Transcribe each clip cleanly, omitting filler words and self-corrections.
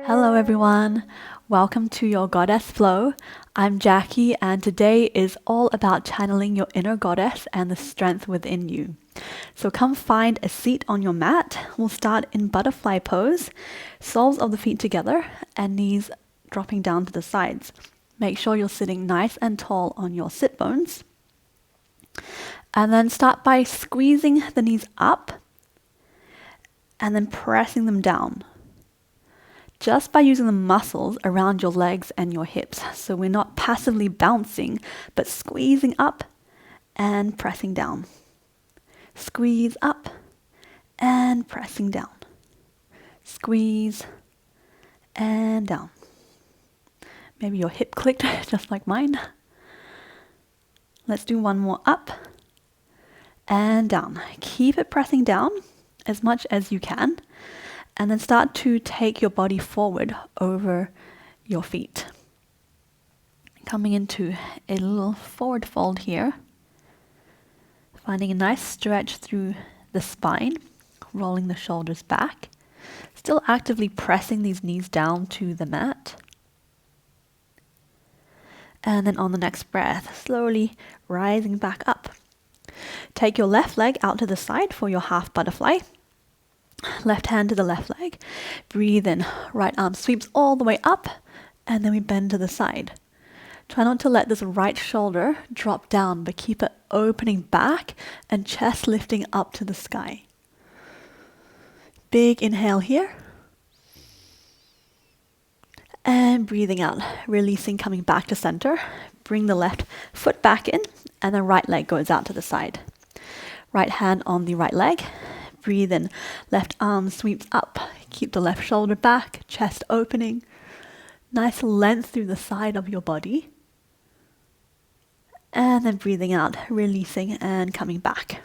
Hello everyone, welcome to your Goddess Flow. I'm Jackie and today is all about channeling your inner goddess and the strength within you. So come find a seat on your mat. We'll start in butterfly pose, soles of the feet together and knees dropping down to the sides. Make sure you're sitting nice and tall on your sit bones. And then start by squeezing the knees up and then pressing them down. Just by using the muscles around your legs and your hips. So we're not passively bouncing, but squeezing up and pressing down. Squeeze up and pressing down. Squeeze and down. Maybe your hip clicked just like mine. Let's do one more up and down. Keep it pressing down as much as you can. And then start to take your body forward over your feet. Coming into a little forward fold here. Finding a nice stretch through the spine, rolling the shoulders back. Still actively pressing these knees down to the mat. And then on the next breath, slowly rising back up. Take your left leg out to the side for your half butterfly. Left hand to the left leg. Breathe in. Right arm sweeps all the way up and then we bend to the side. Try not to let this right shoulder drop down, but keep it opening back and chest lifting up to the sky. Big inhale here. And breathing out, releasing, coming back to center. Bring the left foot back in and the right leg goes out to the side. Right hand on the right leg. Breathe in, left arm sweeps up, keep the left shoulder back, chest opening. Nice length through the side of your body. And then breathing out, releasing and coming back.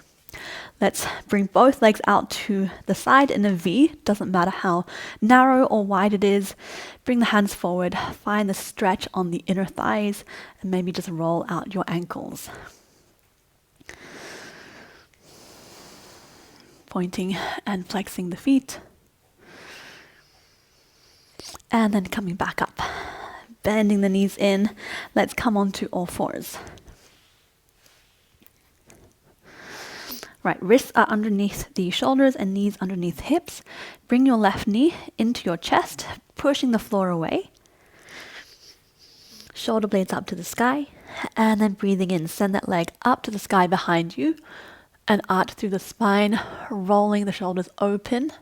Let's bring both legs out to the side in a V. Doesn't matter how narrow or wide it is. Bring the hands forward, find the stretch on the inner thighs, and maybe just roll out your ankles. Pointing and flexing the feet. And then coming back up. Bending the knees in. Let's come onto all fours. Right, wrists are underneath the shoulders and knees underneath hips. Bring your left knee into your chest, pushing the floor away. Shoulder blades up to the sky. And then breathing in, send that leg up to the sky behind you. And arch through the spine, rolling the shoulders open.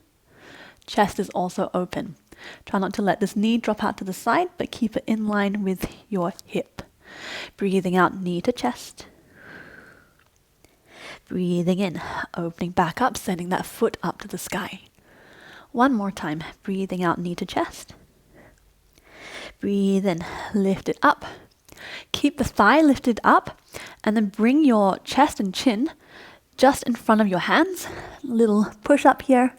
Chest is also open. Try not to let this knee drop out to the side, but keep it in line with your hip. Breathing out, knee to chest. Breathing in, opening back up, sending that foot up to the sky. One more time, breathing out, knee to chest. Breathe in, lift it up. Keep the thigh lifted up, and then bring your chest and chin just in front of your hands. Little push up here.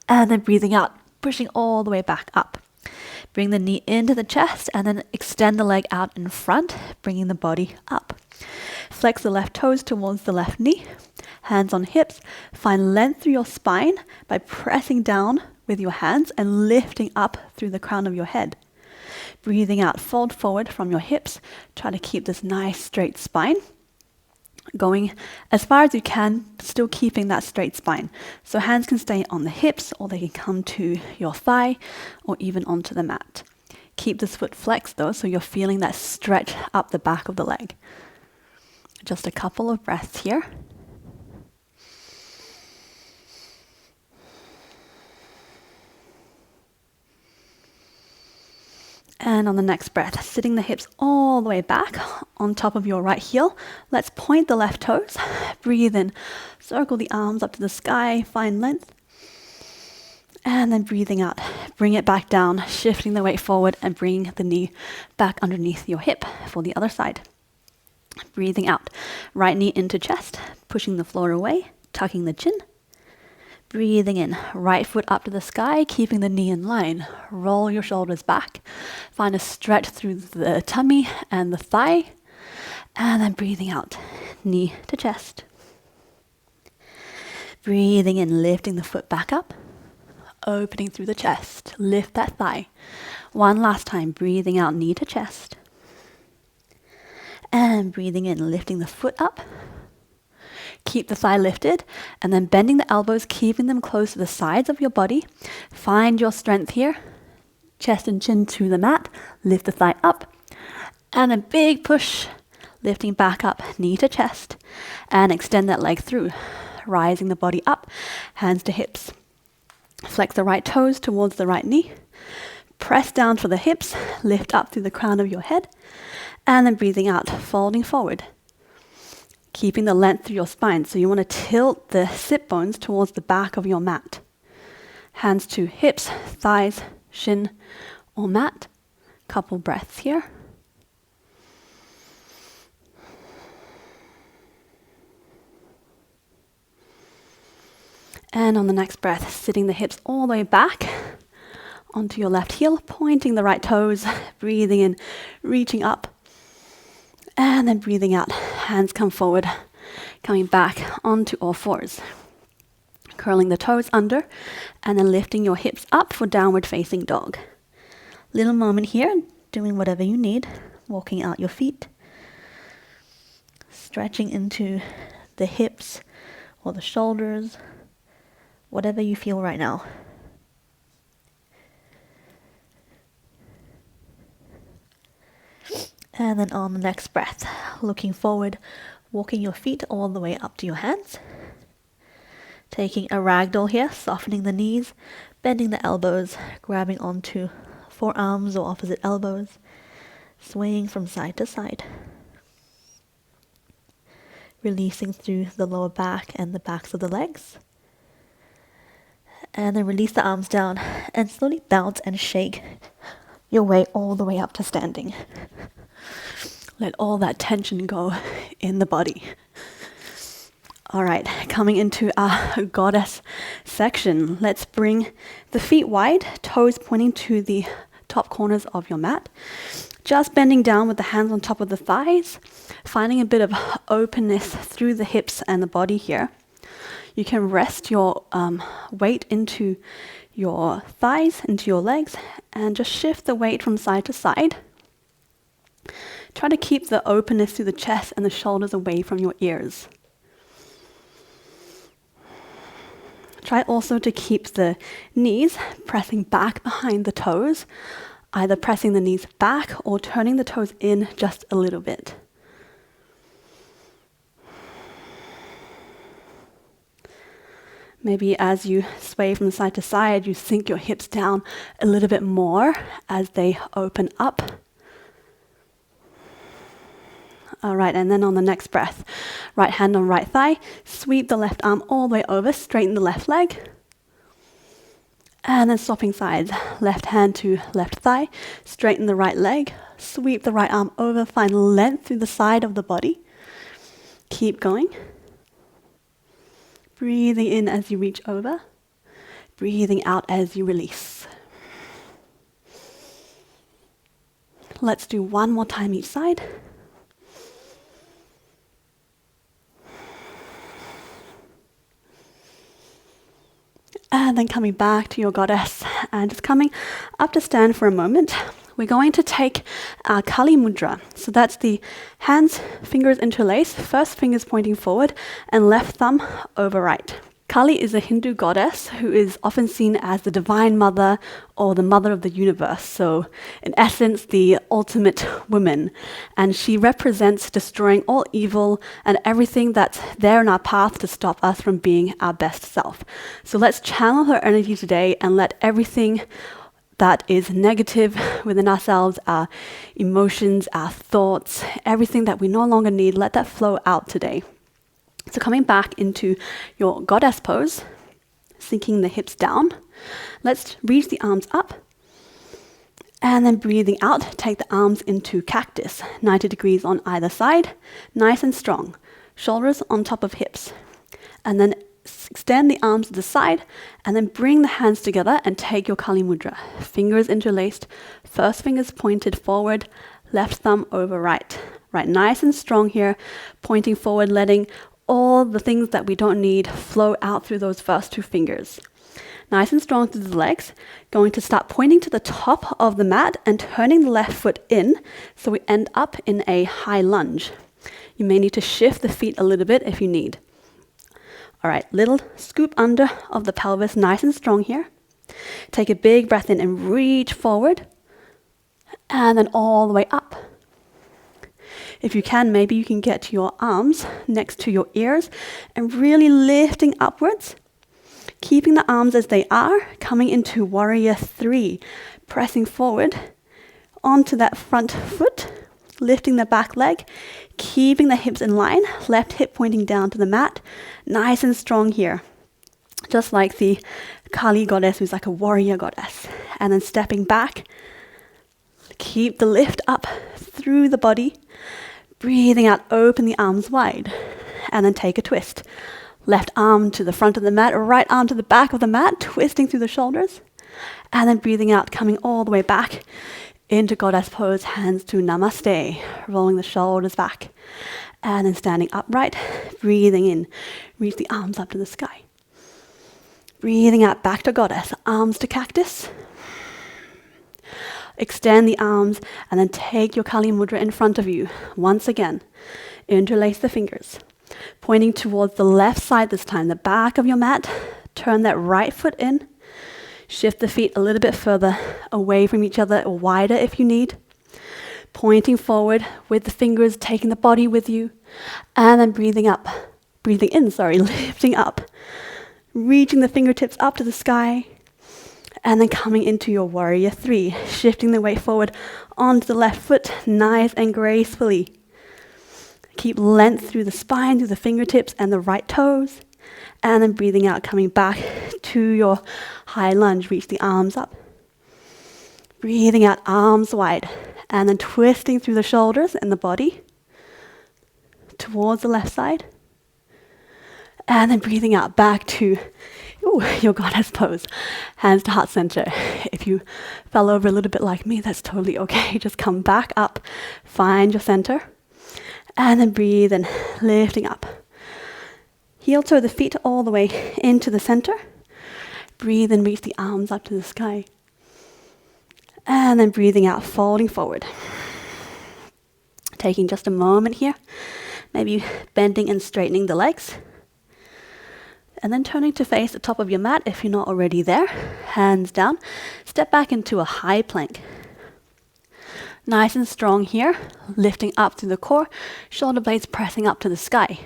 And then breathing out, pushing all the way back up. Bring the knee into the chest and then extend the leg out in front, bringing the body up. Flex the left toes towards the left knee. Hands on hips. Find length through your spine by pressing down with your hands and lifting up through the crown of your head. Breathing out, fold forward from your hips. Try to keep this nice straight spine. Going as far as you can, still keeping that straight spine. So hands can stay on the hips or they can come to your thigh or even onto the mat. Keep this foot flexed though, so you're feeling that stretch up the back of the leg. Just a couple of breaths here. And on the next breath, sitting the hips all the way back on top of your right heel. Let's point the left toes. Breathe in. Circle the arms up to the sky. Find length. And then breathing out. Bring it back down, shifting the weight forward and bring the knee back underneath your hip for the other side. Breathing out. Right knee into chest, pushing the floor away, tucking the chin. Breathing in, right foot up to the sky, keeping the knee in line. Roll your shoulders back. Find a stretch through the tummy and the thigh. And then breathing out, knee to chest. Breathing in, lifting the foot back up. opening through the chest. Lift that thigh. One last time, breathing out, knee to chest. And breathing in, lifting the foot up. Keep the thigh lifted, and then bending the elbows, keeping them close to the sides of your body. Find your strength here. Chest and chin to the mat. Lift the thigh up. And a big push, lifting back up, knee to chest. And extend that leg through, rising the body up, hands to hips. Flex the right toes towards the right knee. Press down for the hips, lift up through the crown of your head. And then breathing out, folding forward. Keeping the length through your spine. So you want to tilt the sit bones towards the back of your mat. Hands to hips, thighs, shin, or mat. Couple breaths here. And on the next breath, sitting the hips all the way back onto your left heel, pointing the right toes, breathing in, reaching up. And then breathing out, hands come forward, coming back onto all fours. Curling the toes under, and then lifting your hips up for downward facing dog. Little moment here, doing whatever you need, walking out your feet. Stretching into the hips or the shoulders, whatever you feel right now. And then on the next breath, looking forward, walking your feet all the way up to your hands. Taking a ragdoll here, softening the knees, bending the elbows, grabbing onto forearms or opposite elbows, swaying from side to side. Releasing through the lower back and the backs of the legs. And then release the arms down and slowly bounce and shake your way all the way up to standing. Let all that tension go in the body. All right, coming into our goddess section. Let's bring the feet wide, toes pointing to the top corners of your mat. Just bending down with the hands on top of the thighs, finding a bit of openness through the hips and the body here. You can rest your weight into your thighs, into your legs, and just shift the weight from side to side. Try to keep the openness through the chest and the shoulders away from your ears. Try also to keep the knees pressing back behind the toes, either pressing the knees back or turning the toes in just a little bit. Maybe as you sway from side to side, you sink your hips down a little bit more as they open up. All right, and then on the next breath, right hand on right thigh, sweep the left arm all the way over, straighten the left leg. And then swapping sides, left hand to left thigh, straighten the right leg, sweep the right arm over, find length through the side of the body. Keep going. Breathing in as you reach over, breathing out as you release. Let's do one more time each side. And then coming back to your goddess and just coming up to stand for a moment. We're going to take our Kali Mudra. So that's the hands, fingers interlaced, first fingers pointing forward and left thumb over right. Kali is a Hindu goddess who is often seen as the divine mother or the mother of the universe. So in essence, the ultimate woman. And she represents destroying all evil and everything that's there in our path to stop us from being our best self. So let's channel her energy today and let everything that is negative within ourselves, our emotions, our thoughts, everything that we no longer need, let that flow out today. So coming back into your goddess pose, sinking the hips down, let's reach the arms up, and then breathing out, take the arms into cactus, 90 degrees on either side, nice and strong, shoulders on top of hips, and then extend the arms to the side, and then bring the hands together and take your Kali Mudra. Fingers interlaced, first fingers pointed forward, left thumb over right. Right, nice and strong here, pointing forward, letting all the things that we don't need flow out through those first two fingers. Nice and strong through the legs. Going to start pointing to the top of the mat and turning the left foot in so we end up in a high lunge. You may need to shift the feet a little bit if you need. All right, little scoop under of the pelvis, nice and strong here. Take a big breath in and reach forward, and then all the way up. If you can, maybe you can get your arms next to your ears and really lifting upwards. Keeping the arms as they are, coming into warrior 3, pressing forward onto that front foot, lifting the back leg, keeping the hips in line, left hip pointing down to the mat, nice and strong here. Just like the Kali goddess, who's like a warrior goddess. And then stepping back, keep the lift up through the body, breathing out, open the arms wide, and then take a twist. Left arm to the front of the mat, right arm to the back of the mat, twisting through the shoulders, and then breathing out, coming all the way back into goddess pose, hands to namaste, rolling the shoulders back, and then standing upright, breathing in, reach the arms up to the sky. Breathing out, back to goddess, arms to cactus. Extend the arms, and then take your Kali Mudra in front of you. Once again, interlace the fingers. Pointing towards the left side this time, the back of your mat. Turn that right foot in. Shift the feet a little bit further away from each other, or wider if you need. Pointing forward with the fingers, taking the body with you. And then breathing in, lifting up. Reaching the fingertips up to the sky. And then coming into your warrior 3. Shifting the weight forward onto the left foot, nice and gracefully. Keep length through the spine, through the fingertips and the right toes. And then breathing out, coming back to your high lunge. Reach the arms up. Breathing out, arms wide. And then twisting through the shoulders and the body towards the left side. And then breathing out, back to your goddess pose. Hands to heart center. If you fell over a little bit like me, that's totally okay. Just come back up. Find your center. And then breathe and lifting up. Heel toe the feet all the way into the center. Breathe and reach the arms up to the sky. And then breathing out, folding forward. Taking just a moment here. Maybe bending and straightening the legs. And then turning to face the top of your mat if you're not already there. Hands down. Step back into a high plank. Nice and strong here, lifting up through the core, shoulder blades pressing up to the sky.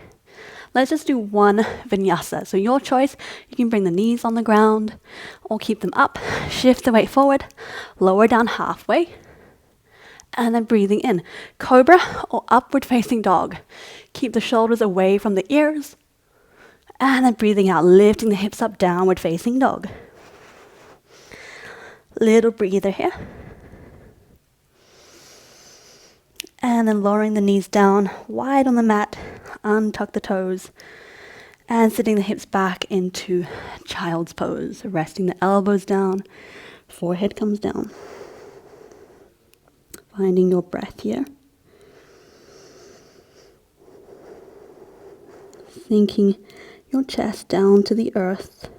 Let's just do one vinyasa. So your choice, you can bring the knees on the ground or keep them up, shift the weight forward, lower down halfway, and then breathing in, cobra or upward facing dog. Keep the shoulders away from the ears, and then breathing out, lifting the hips up, downward facing dog. Little breather here. And then lowering the knees down, wide on the mat, untuck the toes, and sitting the hips back into child's pose, resting the elbows down, forehead comes down. Finding your breath here. Sinking your chest down to the earth.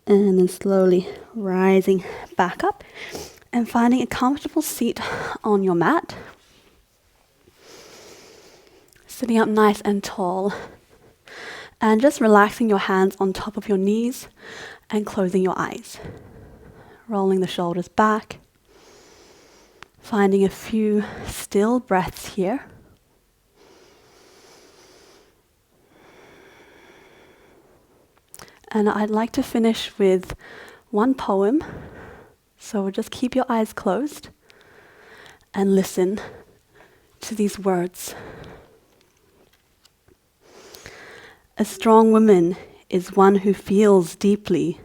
And then slowly rising back up and finding a comfortable seat on your mat. Sitting up nice and tall. And just relaxing your hands on top of your knees and closing your eyes. Rolling the shoulders back. Finding a few still breaths here. And I'd like to finish with one poem. So just keep your eyes closed and listen to these words. A strong woman is one who feels deeply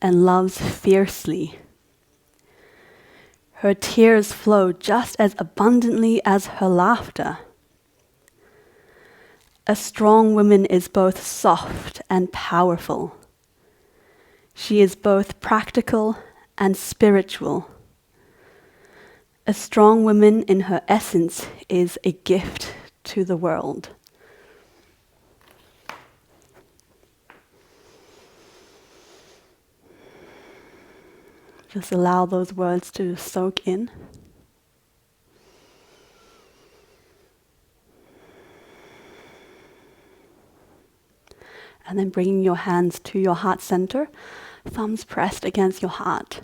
and loves fiercely. Her tears flow just as abundantly as her laughter. A strong woman is both soft and powerful. She is both practical and spiritual. A strong woman in her essence is a gift to the world. Just allow those words to soak in. And then bringing your hands to your heart center, thumbs pressed against your heart.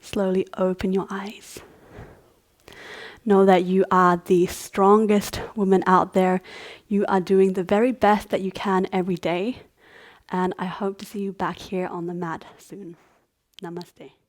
Slowly open your eyes. Know that you are the strongest woman out there. You are doing the very best that you can every day. And I hope to see you back here on the mat soon. Namaste.